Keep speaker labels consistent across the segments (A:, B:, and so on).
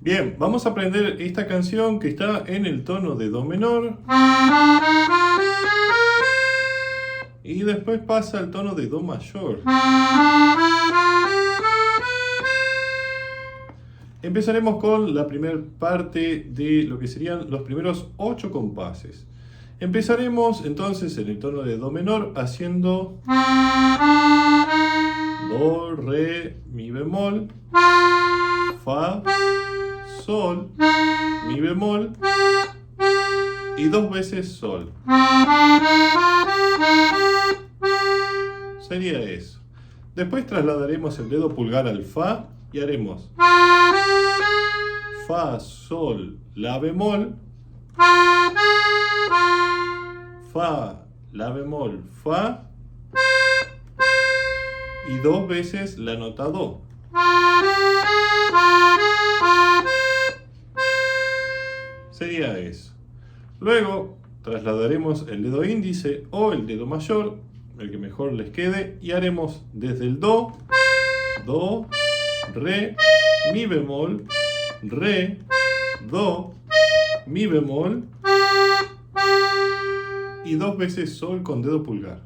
A: Bien, vamos a aprender esta canción que está en el tono de Do menor. Y después pasa al tono de Do mayor. Empezaremos con la primera parte de lo que serían los primeros 8 compases. Empezaremos entonces en el tono de Do menor haciendo Do, Re, Mi bemol, Fa, Sol, Mi bemol y 2 veces Sol. Sería eso. Después trasladaremos el dedo pulgar al Fa y haremos Fa, Sol, La bemol, Fa, La bemol, Fa y 2 veces la nota Do. Sería eso. Luego trasladaremos el dedo índice o el dedo mayor, el que mejor les quede, y haremos desde el Do, Do, Re, Mi bemol, Re, Do, Mi bemol y 2 veces Sol con dedo pulgar.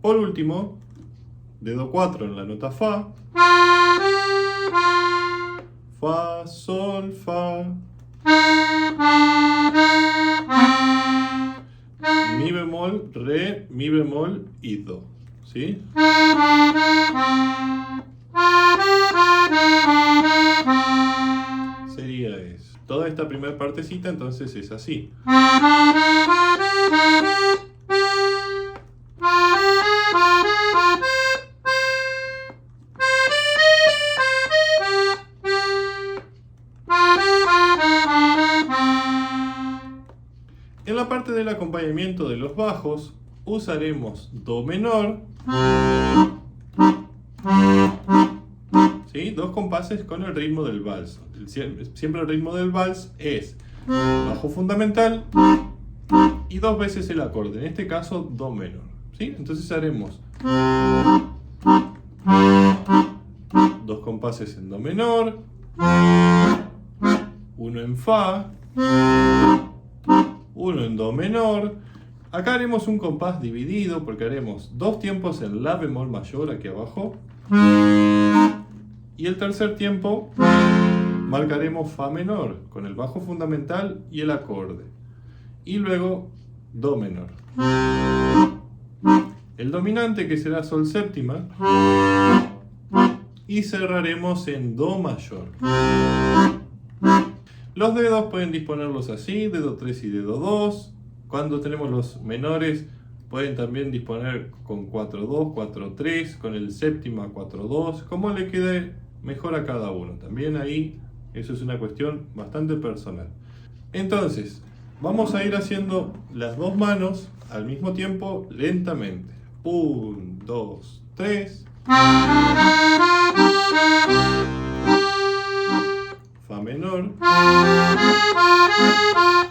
A: Por último, dedo 4 en la nota Fa, Fa, Sol, Fa, Mi bemol, Re, Mi bemol y Do. ¿Sí? Sería eso. Toda esta primera partecita entonces es así. En la parte del acompañamiento de los bajos usaremos Do menor, ¿sí? 2 compases con el ritmo del vals. Siempre el ritmo del vals es bajo fundamental y 2 veces el acorde, en este caso Do menor, ¿sí? Entonces haremos 2 compases en Do menor, 1 en Fa, 1 en Do menor. Acá haremos un compás dividido porque haremos 2 tiempos en La bemol mayor aquí abajo y el tercer tiempo marcaremos Fa menor con el bajo fundamental y el acorde y luego Do menor. El dominante, que será Sol séptima, y cerraremos en Do mayor. Los dedos pueden disponerlos así, dedo 3 y dedo 2. Cuando tenemos los menores pueden también disponer con 4-2, 4-3, con el séptima 4-2, como le quede mejor a cada uno. También ahí eso es una cuestión bastante personal. Entonces, vamos a ir haciendo las 2 manos al mismo tiempo lentamente. 1, 2, 3. Fa menor,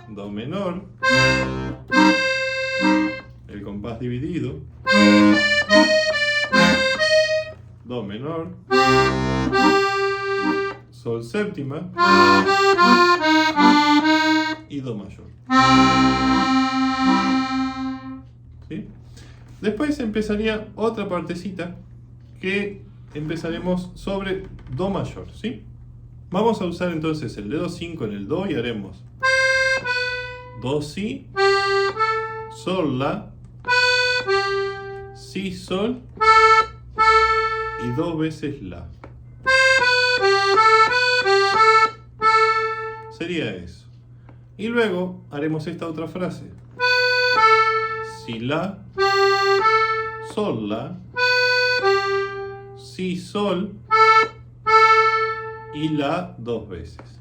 A: Do menor, el compás dividido, Do menor, Sol séptima, do mayor. ¿Sí? Después empezaría otra partecita que empezaremos sobre do mayor, ¿sí? Vamos a usar entonces el dedo 5 en el do y haremos do, si, sol, la, si, sol y 2 veces la. Sería eso. Y luego haremos esta otra frase. Si, la, sol, la, si, sol y la 2 veces.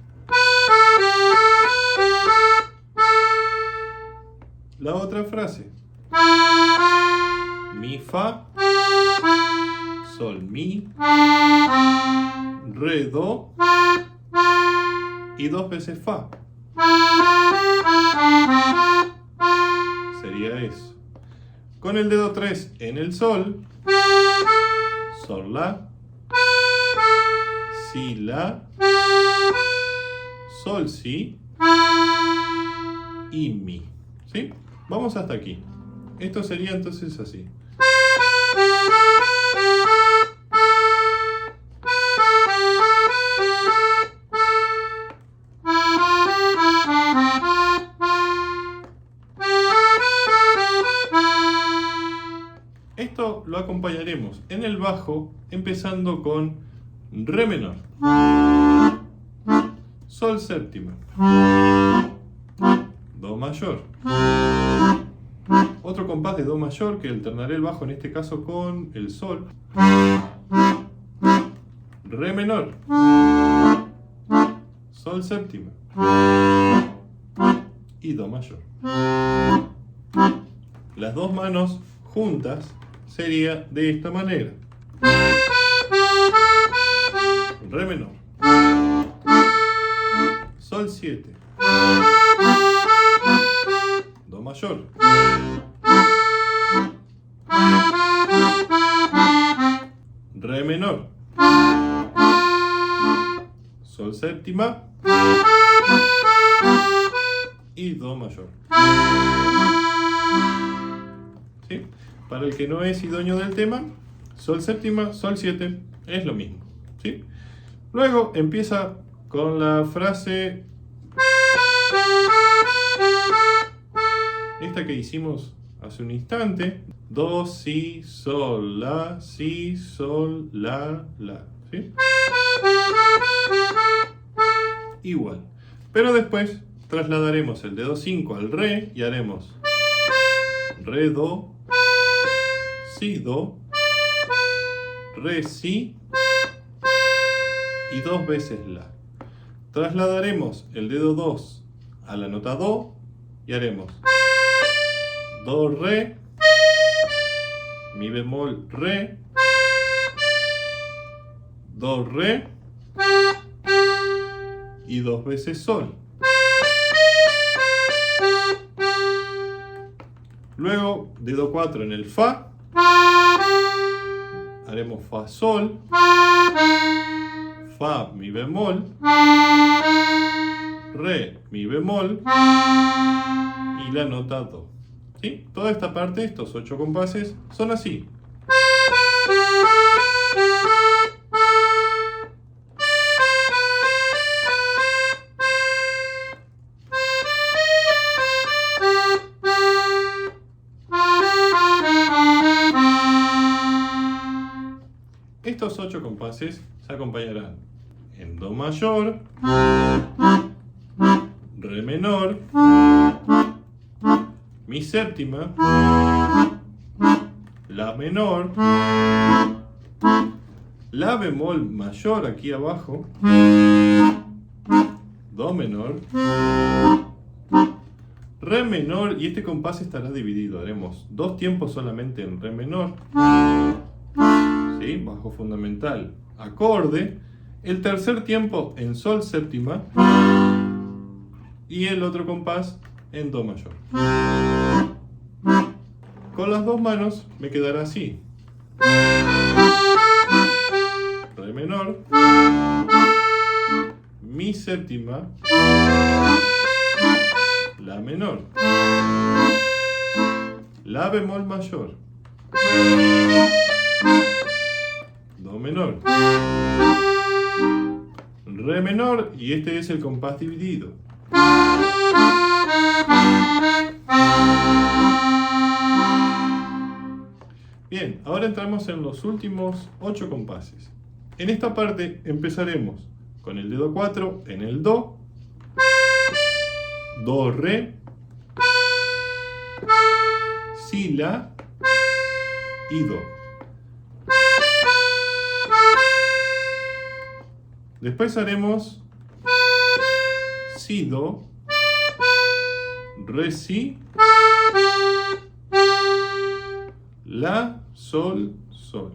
A: La otra frase. Mi, fa, sol, mi, re, do y 2 veces fa. Sería eso. Con el dedo 3 en el sol, sol, la, si, la, sol, si y mi. ¿Sí? Vamos hasta aquí. Esto sería entonces así. Esto lo acompañaremos en el bajo empezando con re menor, sol séptima, do mayor, otro compás de do mayor que alternaré el bajo en este caso con el sol, re menor, sol séptima y do mayor. Las dos manos juntas sería de esta manera. Re menor, sol 7, do mayor, re menor, sol séptima y do mayor. ¿Sí? Para el que no es idóneo del tema, sol séptima, sol 7 es lo mismo. ¿Sí? Luego empieza con la frase esta que hicimos hace un instante. Do, si, sol, la, si, sol, la, la. ¿Sí? Igual. Pero después trasladaremos el dedo 5 al re y haremos re, do, si, do, re, si y 2 veces la. Trasladaremos el dedo 2 a la nota do y haremos do, re, mi bemol, re, do, re y 2 veces sol. Luego dedo 4 en el fa, haremos fa, sol, fa, mi bemol, re, mi bemol y la nota do. ¿Sí? Toda esta parte, estos 8 compases, son así. Estos 8 compases se acompañarán en do mayor, re menor, mi séptima, la menor, la bemol mayor aquí abajo, do menor, re menor, y este compás estará dividido. Haremos 2 tiempos solamente en re menor, ¿sí? Bajo fundamental, acorde, el tercer tiempo en sol séptima y el otro compás en do mayor. Con las dos manos me quedará así: re menor, mi séptima, La menor, La bemol mayor, Do menor, Re menor, y este es el compás dividido. Bien, ahora entramos en los últimos 8 compases. En esta parte empezaremos con el dedo 4 en el Do, Do, Re, Si, La y Do. Después haremos Si, Do, Re, Si, La, Sol, Sol.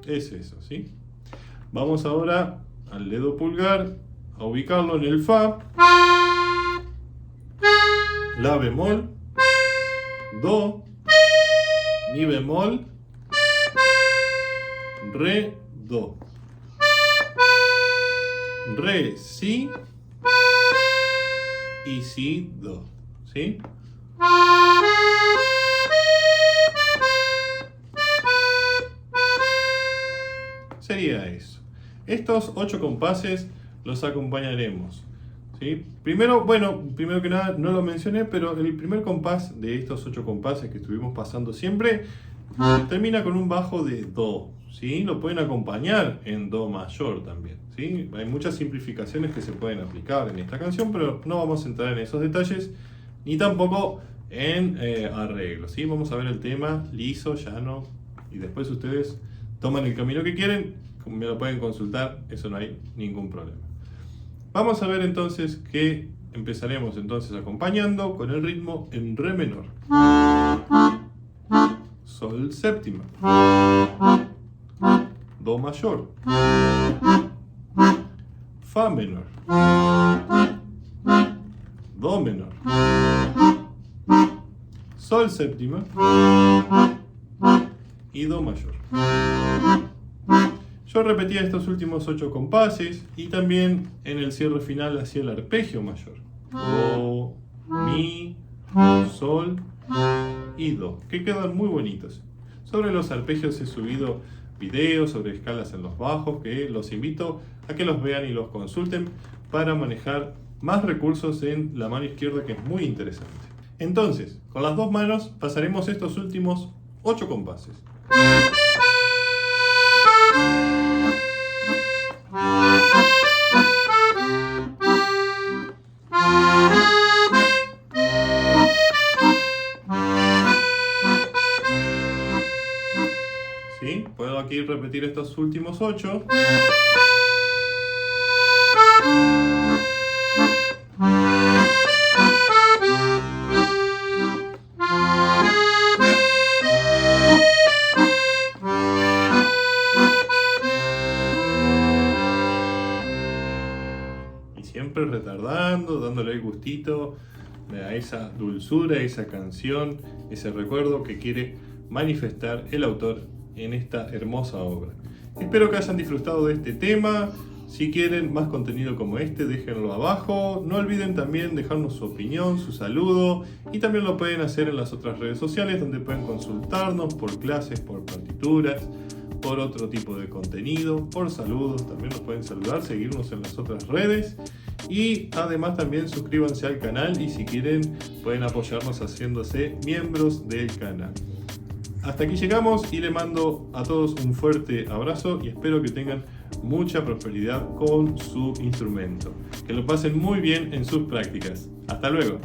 A: Es eso, ¿sí? Vamos ahora al dedo pulgar a ubicarlo en el Fa, La bemol, Do, Mi bemol, Re, Do, Re, Si y Si, Do, ¿sí? Sería eso. Estos 8 compases los acompañaremos, ¿sí? Primero que nada, no lo mencioné, pero el primer compás de estos 8 compases que estuvimos pasando siempre termina con un bajo de Do, ¿sí? Lo pueden acompañar en Do mayor también, ¿sí? Hay muchas simplificaciones que se pueden aplicar en esta canción, pero no vamos a entrar en esos detalles, ni tampoco en arreglos, ¿sí? Vamos a ver el tema liso, llano, y después ustedes toman el camino que quieren, me lo pueden consultar, eso no hay ningún problema. Vamos a ver entonces que empezaremos entonces acompañando con el ritmo en Re menor, Sol séptima, Do mayor, Fa menor, Do menor, Sol séptima y Do mayor. Yo repetía estos últimos 8 compases y también en el cierre final hacía el arpegio mayor. Do, Mi, Sol y Do, que quedan muy bonitos. Sobre los arpegios he subido videos sobre escalas en los bajos que los invito a que los vean y los consulten para manejar más recursos en la mano izquierda, que es muy interesante. Entonces, con las dos manos pasaremos estos últimos 8 compases. ¿Sí? Puedo aquí repetir estos últimos 8. Y siempre retardando, dándole el gustito a esa dulzura, a esa canción, ese recuerdo que quiere manifestar el autor en esta hermosa obra. Espero que hayan disfrutado de este tema. Si quieren más contenido como este, déjenlo abajo. No olviden también dejarnos su opinión, su saludo, y también lo pueden hacer en las otras redes sociales, donde pueden consultarnos por clases, por partituras, por otro tipo de contenido, por saludos. También nos pueden saludar, seguirnos en las otras redes, y además también suscríbanse al canal, y si quieren pueden apoyarnos haciéndose miembros del canal. Hasta aquí llegamos y le mando a todos un fuerte abrazo y espero que tengan mucha prosperidad con su instrumento. Que lo pasen muy bien en sus prácticas. Hasta luego.